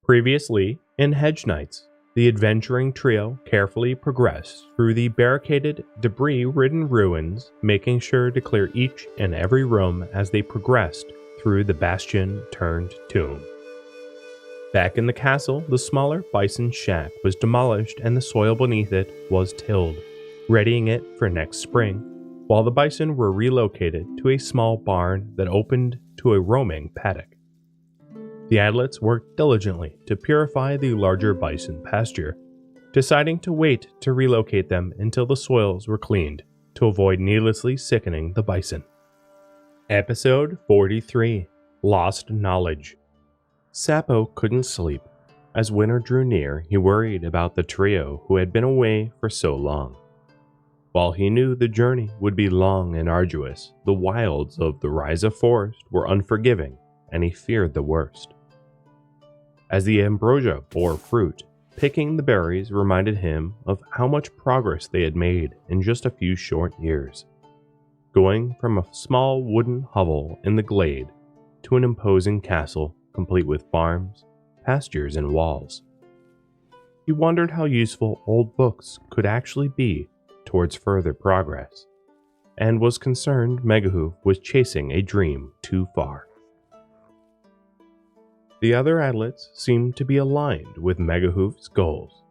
Previously, in Hedge Knights, the adventuring trio carefully progressed through the barricaded, debris-ridden ruins, making sure to clear each and every room as they progressed through the bastion-turned-tomb. Back in the castle, the smaller bison shack was demolished and the soil beneath it was tilled, readying it for next spring, while the bison were relocated to a small barn that opened to a roaming paddock. The Adlets worked diligently to purify the larger bison pasture, deciding to wait to relocate them until the soils were cleaned to avoid needlessly sickening the bison. Episode 43: Lost Knowledge. Sapo couldn't sleep. As winter drew near, he worried about the trio who had been away for so long. While he knew the journey would be long and arduous, the wilds of the Ryza forest were unforgiving, and he feared the worst. As the ambrosia bore fruit, picking the berries reminded him of how much progress they had made in just a few short years, going from a small wooden hovel in the glade to an imposing castle complete with farms, pastures, and walls. He wondered how useful old books could actually be towards further progress, and was concerned Megahoof was chasing a dream too far. The other Adlets seemed to be aligned with Megahoof's goals,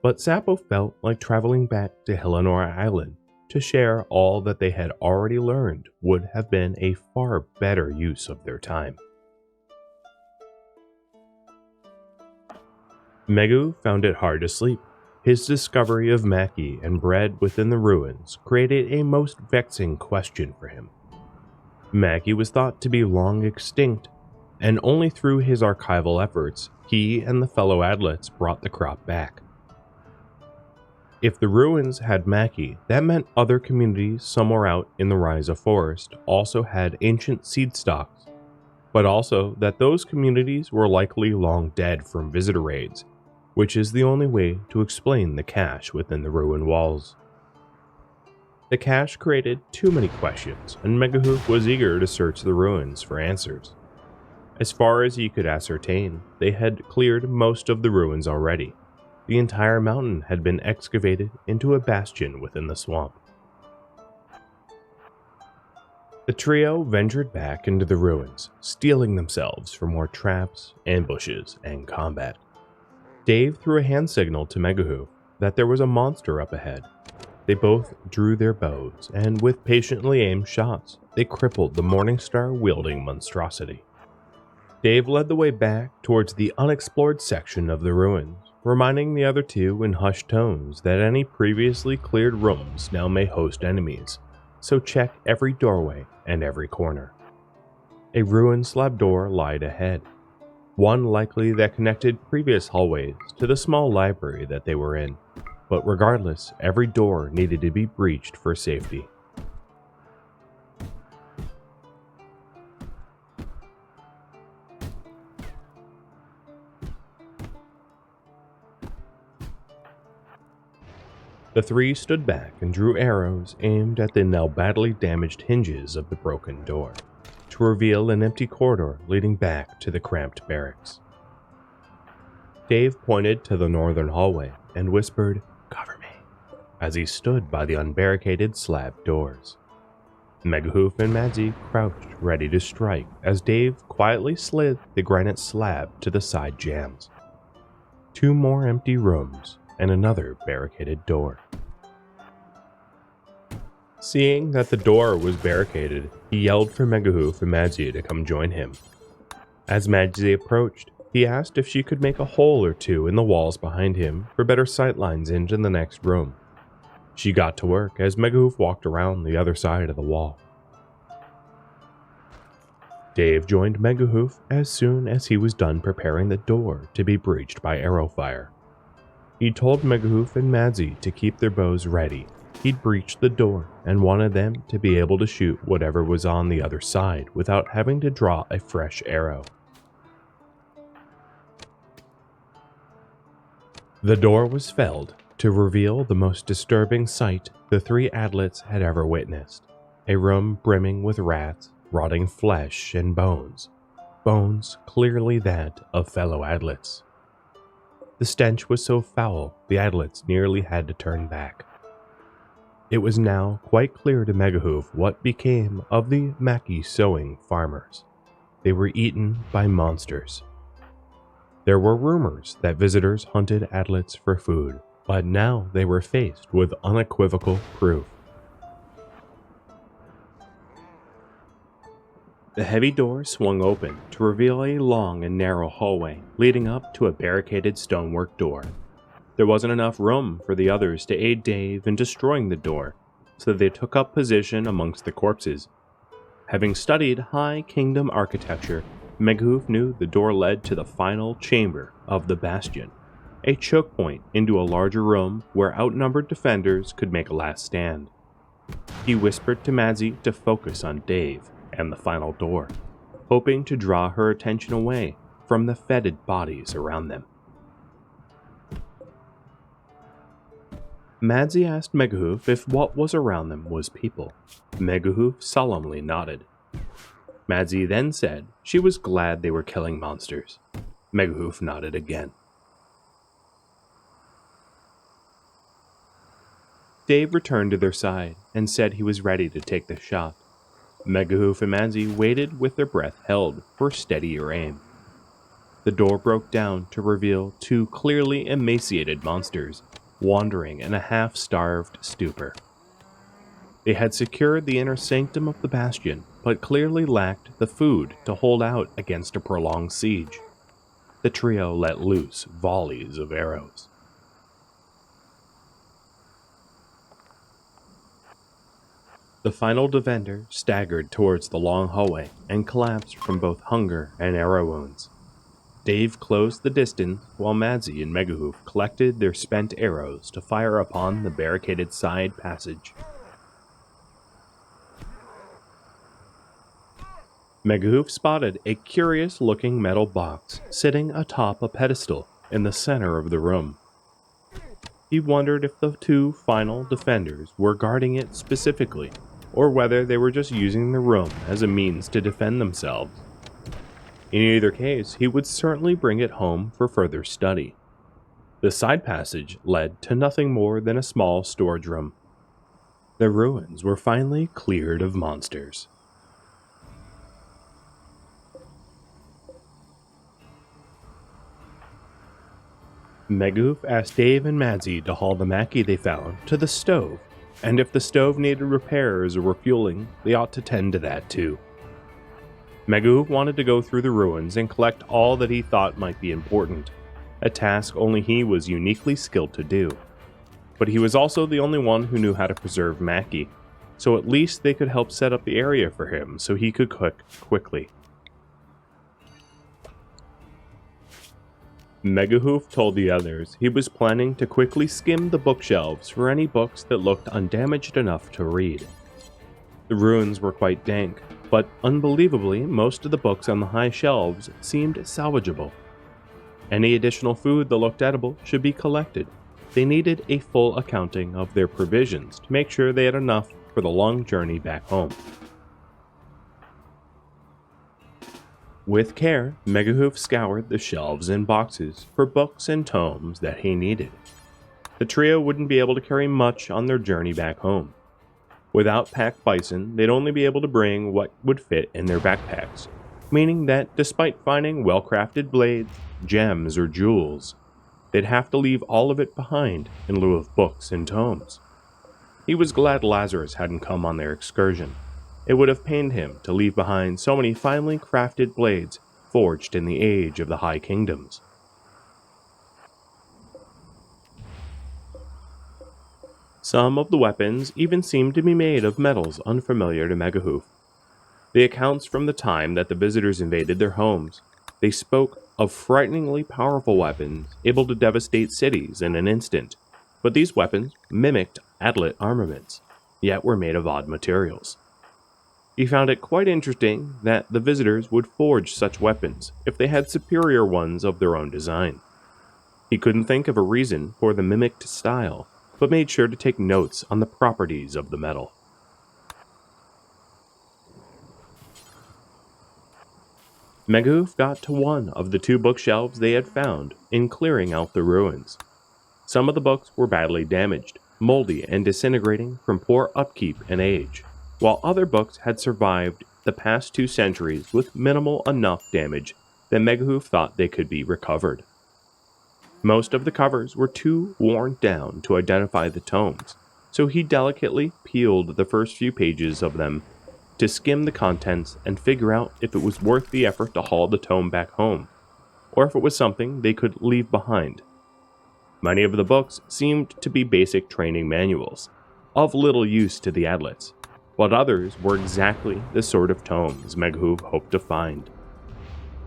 but Sapo felt like traveling back to Hellenora Island to share all that they had already learned would have been a far better use of their time. Megahoof found it hard to sleep. His discovery of Maki and bread within the ruins created a most vexing question for him. Maki was thought to be long extinct, and only through his archival efforts, he and the fellow Adlets brought the crop back. If the ruins had Maki, that meant other communities somewhere out in the Ryza forest also had ancient seed stocks, but also that those communities were likely long dead from visitor raids, which is the only way to explain the cache within the ruin walls. The cache created too many questions, and Megahoof was eager to search the ruins for answers. As far as he could ascertain, they had cleared most of the ruins already. The entire mountain had been excavated into a bastion within the swamp. The trio ventured back into the ruins, steeling themselves for more traps, ambushes, and combat. Dave threw a hand signal to Megahoof that there was a monster up ahead. They both drew their bows, and with patiently aimed shots, they crippled the Morningstar-wielding monstrosity. Dave led the way back towards the unexplored section of the ruins, reminding the other two in hushed tones that any previously cleared rooms now may host enemies, so check every doorway and every corner. A ruined slab door lied ahead, one likely that connected previous hallways to the small library that they were in, but regardless, every door needed to be breached for safety. The three stood back and drew arrows aimed at the now badly damaged hinges of the broken door, to reveal an empty corridor leading back to the cramped barracks. Dave pointed to the northern hallway and whispered, "Cover me," as he stood by the unbarricaded slab doors. Megahoof and Madzi crouched ready to strike as Dave quietly slid the granite slab to the side jambs. 2 more empty rooms and another barricaded door. Seeing that the door was barricaded, he yelled for Megahoof and Madzi to come join him. As Madzi approached, he asked if she could make a hole or two in the walls behind him for better sightlines into the next room. She got to work as Megahoof walked around the other side of the wall. Dave joined Megahoof as soon as he was done preparing the door to be breached by arrow fire. He told Megahoof and Madzi to keep their bows ready. He'd breached the door and wanted them to be able to shoot whatever was on the other side without having to draw a fresh arrow. The door was felled to reveal the most disturbing sight the 3 Adlets had ever witnessed. A room brimming with rats, rotting flesh, and bones. Bones clearly that of fellow Adlets. The stench was so foul, the idlets nearly had to turn back. It was now quite clear to Megahoof what became of the Mackie sowing farmers. They were eaten by monsters. There were rumors that visitors hunted adlets for food, but now they were faced with unequivocal proof. The heavy door swung open to reveal a long and narrow hallway leading up to a barricaded stonework door. There wasn't enough room for the others to aid Dave in destroying the door, so they took up position amongst the corpses. Having studied High Kingdom architecture, Megahoof knew the door led to the final chamber of the bastion, a choke point into a larger room where outnumbered defenders could make a last stand. He whispered to Madzi to focus on Dave and the final door, hoping to draw her attention away from the fetid bodies around them. Madzi asked Megahoof if what was around them was people. Megahoof solemnly nodded. Madzi then said she was glad they were killing monsters. Megahoof nodded again. Dave returned to their side and said he was ready to take the shot. Megahoof and Madzi waited with their breath held for steadier aim. The door broke down to reveal two clearly emaciated monsters wandering in a half-starved stupor. They had secured the inner sanctum of the bastion, but clearly lacked the food to hold out against a prolonged siege. The trio let loose volleys of arrows. The final defender staggered towards the long hallway and collapsed from both hunger and arrow wounds. Dave closed the distance while Madzi and Megahoof collected their spent arrows to fire upon the barricaded side passage. Megahoof spotted a curious-looking metal box sitting atop a pedestal in the center of the room. He wondered if the two final defenders were guarding it specifically, or whether they were just using the room as a means to defend themselves. In either case, he would certainly bring it home for further study. The side passage led to nothing more than a small storage room. The ruins were finally cleared of monsters. Megahoof asked Dave and Madzi to haul the Mackie they found to the stove, and if the stove needed repairs or refueling, they ought to tend to that too. Megahoof wanted to go through the ruins and collect all that he thought might be important, a task only he was uniquely skilled to do. But he was also the only one who knew how to preserve Mackie, so at least they could help set up the area for him so he could cook quickly. Megahoof told the others he was planning to quickly skim the bookshelves for any books that looked undamaged enough to read. The ruins were quite dank, but unbelievably, most of the books on the high shelves seemed salvageable. Any additional food that looked edible should be collected. They needed a full accounting of their provisions to make sure they had enough for the long journey back home. With care, Megahoof scoured the shelves and boxes for books and tomes that he needed. The trio wouldn't be able to carry much on their journey back home. Without pack bison, they'd only be able to bring what would fit in their backpacks, meaning that despite finding well-crafted blades, gems, or jewels, they'd have to leave all of it behind in lieu of books and tomes. He was glad Lazarus hadn't come on their excursion. It would have pained him to leave behind so many finely crafted blades forged in the age of the High Kingdoms. Some of the weapons even seemed to be made of metals unfamiliar to Megahoof. The accounts from the time that the visitors invaded their homes, they spoke of frighteningly powerful weapons able to devastate cities in an instant, but these weapons mimicked Adlet armaments, yet were made of odd materials. He found it quite interesting that the visitors would forge such weapons if they had superior ones of their own design. He couldn't think of a reason for the mimicked style, but made sure to take notes on the properties of the metal. Megahoof got to one of the two bookshelves they had found in clearing out the ruins. Some of the books were badly damaged, moldy and disintegrating from poor upkeep and age, while other books had survived the past 2 centuries with minimal enough damage that Megahoof thought they could be recovered. Most of the covers were too worn down to identify the tomes, so he delicately peeled the first few pages of them to skim the contents and figure out if it was worth the effort to haul the tome back home, or if it was something they could leave behind. Many of the books seemed to be basic training manuals, of little use to the adlets, while others were exactly the sort of tomes Megahoof hoped to find.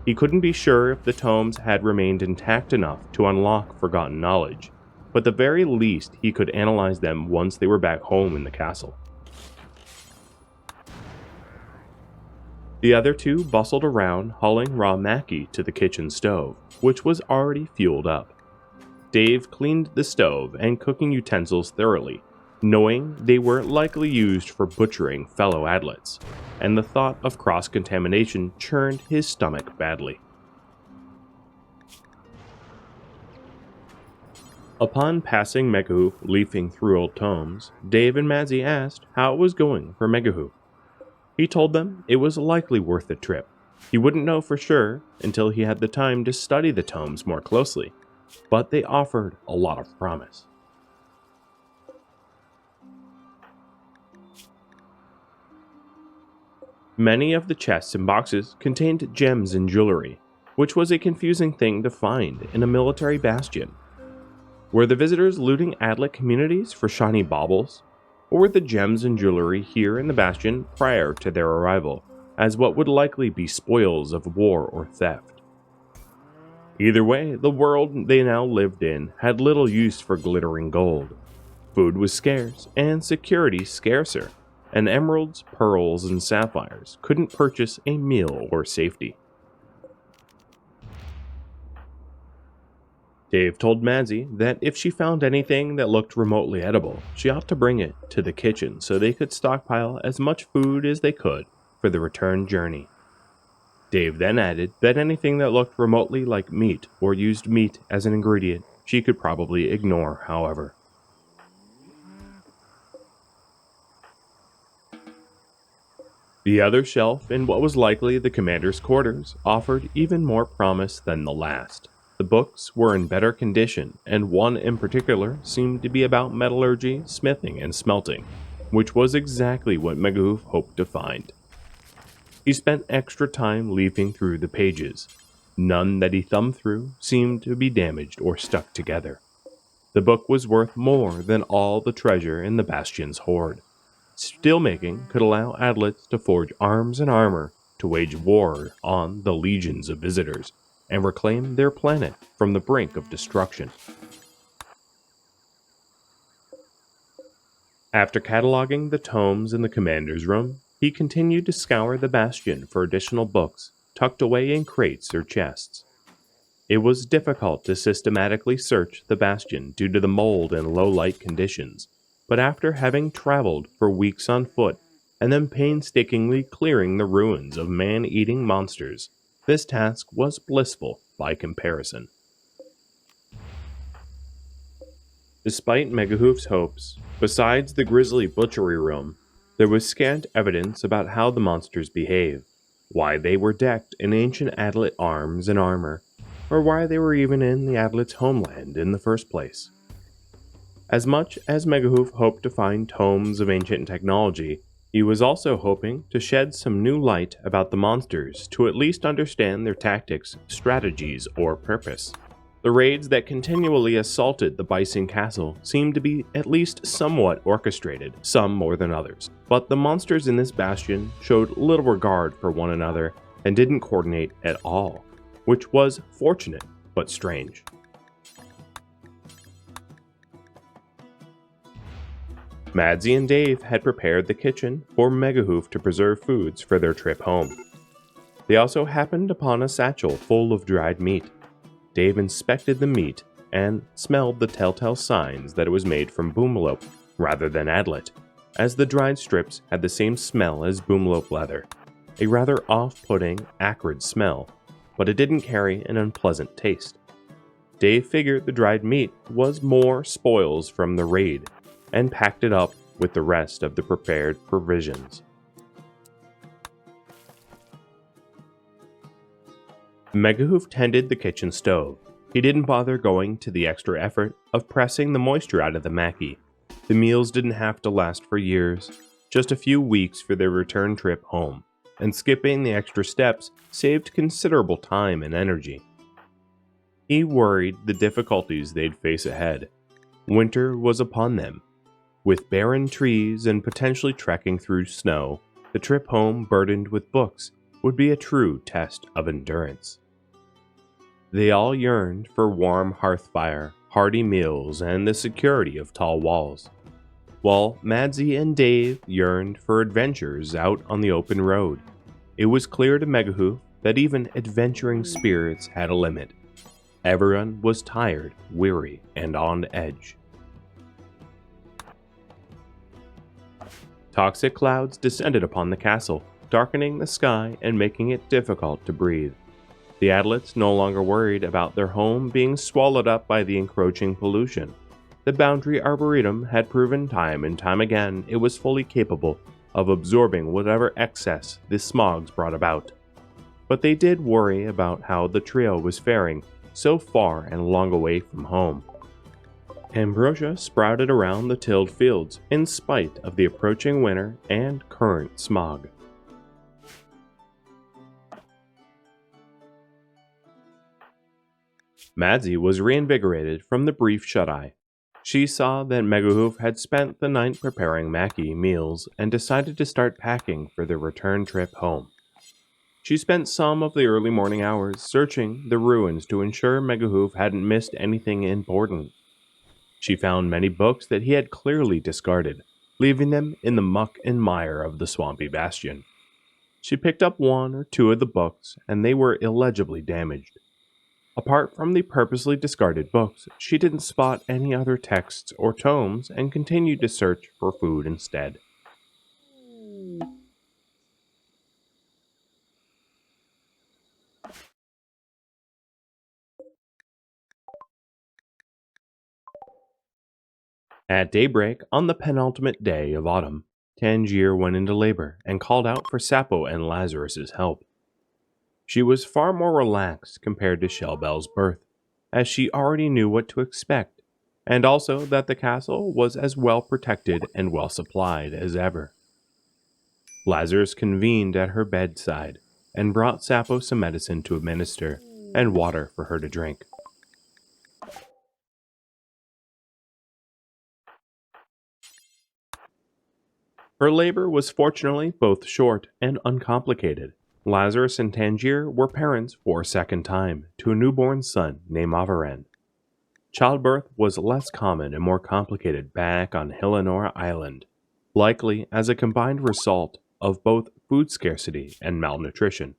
He couldn't be sure if the tomes had remained intact enough to unlock forgotten knowledge, but at the very least he could analyze them once they were back home in the castle. The other two bustled around hauling raw maki to the kitchen stove, which was already fueled up. Dave cleaned the stove and cooking utensils thoroughly, knowing they were likely used for butchering fellow adlets, and the thought of cross-contamination churned his stomach badly. Upon passing Megahoof leafing through old tomes, Dave and Madzi asked how it was going for Megahoof. He told them it was likely worth the trip. He wouldn't know for sure until he had the time to study the tomes more closely, but they offered a lot of promise. Many of the chests and boxes contained gems and jewelry, which was a confusing thing to find in a military bastion. Were the visitors looting adlet communities for shiny baubles, or were the gems and jewelry here in the bastion prior to their arrival, as what would likely be spoils of war or theft? Either way, the world they now lived in had little use for glittering gold. Food was scarce, and security scarcer, and emeralds, pearls, and sapphires couldn't purchase a meal or safety. Dave told Madzi that if she found anything that looked remotely edible, she ought to bring it to the kitchen so they could stockpile as much food as they could for the return journey. Dave then added that anything that looked remotely like meat or used meat as an ingredient she could probably ignore, however. The other shelf in what was likely the commander's quarters offered even more promise than the last. The books were in better condition, and one in particular seemed to be about metallurgy, smithing, and smelting, which was exactly what Megahoof hoped to find. He spent extra time leafing through the pages. None that he thumbed through seemed to be damaged or stuck together. The book was worth more than all the treasure in the bastion's hoard. Steelmaking could allow adlets to forge arms and armor to wage war on the legions of visitors and reclaim their planet from the brink of destruction. After cataloging the tomes in the commander's room, he continued to scour the bastion for additional books tucked away in crates or chests. It was difficult to systematically search the bastion due to the mold and low-light conditions, but after having traveled for weeks on foot and then painstakingly clearing the ruins of man-eating monsters, this task was blissful by comparison. Despite Megahoof's hopes, besides the grisly butchery room, there was scant evidence about how the monsters behave, why they were decked in ancient Adlet arms and armor, or why they were even in the Adlet's homeland in the first place. As much as Megahoof hoped to find tomes of ancient technology, he was also hoping to shed some new light about the monsters to at least understand their tactics, strategies, or purpose. The raids that continually assaulted the Bison Castle seemed to be at least somewhat orchestrated, some more than others, but the monsters in this bastion showed little regard for one another and didn't coordinate at all, which was fortunate but strange. Madzi and Dave had prepared the kitchen for Megahoof to preserve foods for their trip home. They also happened upon a satchel full of dried meat. Dave inspected the meat and smelled the telltale signs that it was made from boomlope rather than adlet, as the dried strips had the same smell as boomlope leather. a rather off-putting, acrid smell, but it didn't carry an unpleasant taste. Dave figured the dried meat was more spoils from the raid, and packed it up with the rest of the prepared provisions. Megahoof tended the kitchen stove. He didn't bother going to the extra effort of pressing the moisture out of the Mackie. The meals didn't have to last for years, just a few weeks for their return trip home, and skipping the extra steps saved considerable time and energy. He worried the difficulties they'd face ahead. Winter was upon them. With barren trees and potentially trekking through snow, the trip home burdened with books would be a true test of endurance. They all yearned for warm hearth fire, hearty meals, and the security of tall walls, while Madsy and Dave yearned for adventures out on the open road. It was clear to Megahoof that even adventuring spirits had a limit. Everyone was tired, weary, and on edge. Toxic clouds descended upon the castle, darkening the sky and making it difficult to breathe. The Adlets no longer worried about their home being swallowed up by the encroaching pollution. The Boundary Arboretum had proven time and time again it was fully capable of absorbing whatever excess the smogs brought about. But they did worry about how the trio was faring so far and long away from home. Ambrosia sprouted around the tilled fields in spite of the approaching winter and current smog. Madsy was reinvigorated from the brief shut-eye. She saw that Megahoof had spent the night preparing Mackie meals and decided to start packing for their return trip home. She spent some of the early morning hours searching the ruins to ensure Megahoof hadn't missed anything important. She found many books that he had clearly discarded, leaving them in the muck and mire of the swampy bastion. She picked up one or two of the books, and they were illegibly damaged. Apart from the purposely discarded books, she didn't spot any other texts or tomes and continued to search for food instead. At daybreak on the penultimate day of autumn, Tangier went into labor and called out for Sappho and Lazarus's help. She was far more relaxed compared to Shellbell's birth, as she already knew what to expect, and also that the castle was as well protected and well supplied as ever. Lazarus convened at her bedside and brought Sappho some medicine to administer and water for her to drink. Her labor was fortunately both short and uncomplicated. Lazarus and Tangier were parents for a second time to a newborn son named Avaran. Childbirth was less common and more complicated back on Hillenora Island, likely as a combined result of both food scarcity and malnutrition.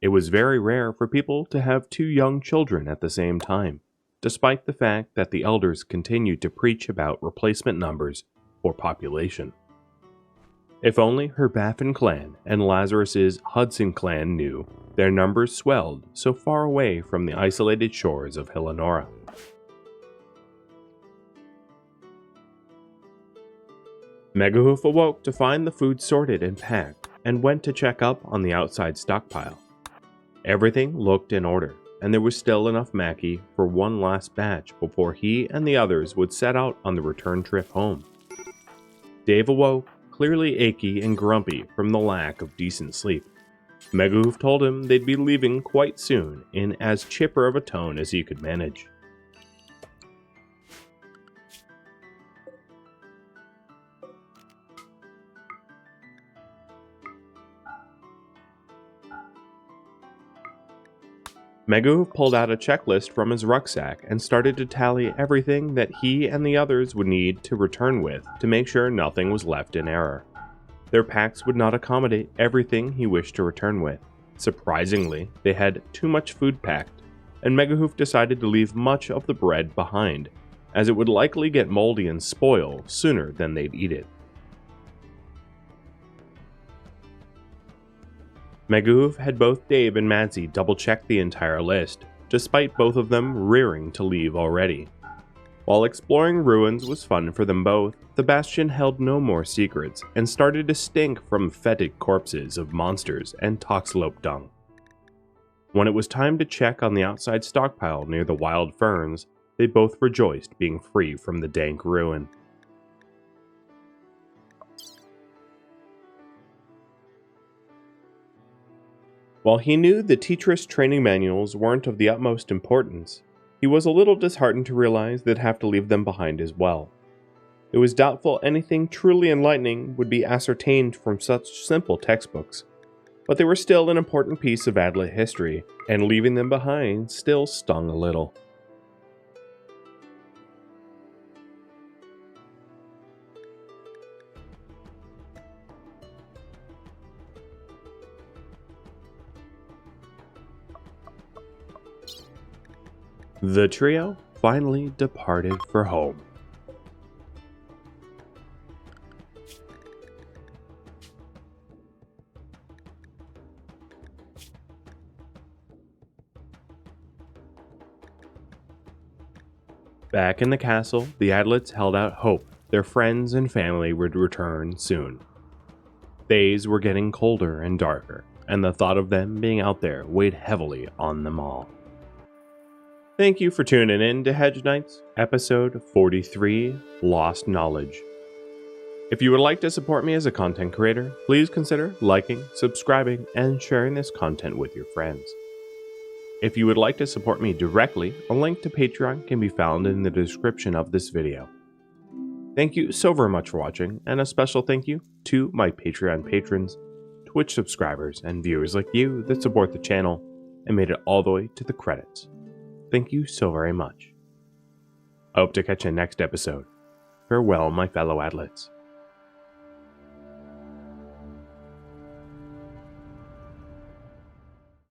It was very rare for people to have two young children at the same time, despite the fact that the elders continued to preach about replacement numbers for population. If only her Baffin clan and Lazarus's Hudson clan knew, their numbers swelled so far away from the isolated shores of Hillenora. Megahoof awoke to find the food sorted and packed, and went to check up on the outside stockpile. Everything looked in order, and there was still enough Mackie for one last batch before he and the others would set out on the return trip home. Dave awoke, clearly achy and grumpy from the lack of decent sleep. Megahoof told him they'd be leaving quite soon in as chipper of a tone as he could manage. Megahoof pulled out a checklist from his rucksack and started to tally everything that he and the others would need to return with to make sure nothing was left in error. Their packs would not accommodate everything he wished to return with. Surprisingly, they had too much food packed, and Megahoof decided to leave much of the bread behind, as it would likely get moldy and spoil sooner than they'd eat it. Magoof had both Dave and Madsy double-check the entire list, despite both of them rearing to leave already. While exploring ruins was fun for them both, the bastion held no more secrets and started to stink from fetid corpses of monsters and toxlope dung. When it was time to check on the outside stockpile near the wild ferns, they both rejoiced being free from the dank ruin. While he knew the teacher's training manuals weren't of the utmost importance, he was a little disheartened to realize they'd have to leave them behind as well. It was doubtful anything truly enlightening would be ascertained from such simple textbooks, but they were still an important piece of Adlet history, and leaving them behind still stung a little. The trio finally departed for home. Back in the castle, the Adlets held out hope their friends and family would return soon. Days were getting colder and darker, and the thought of them being out there weighed heavily on them all. Thank you for tuning in to Hedge Knights, episode 43, Lost Knowledge. If you would like to support me as a content creator, please consider liking, subscribing, and sharing this content with your friends. If you would like to support me directly, a link to Patreon can be found in the description of this video. Thank you so very much for watching, and a special thank you to my Patreon patrons, Twitch subscribers, and viewers like you that support the channel and made it all the way to the credits. Thank you so very much. I hope to catch you next episode. Farewell, my fellow Adlets.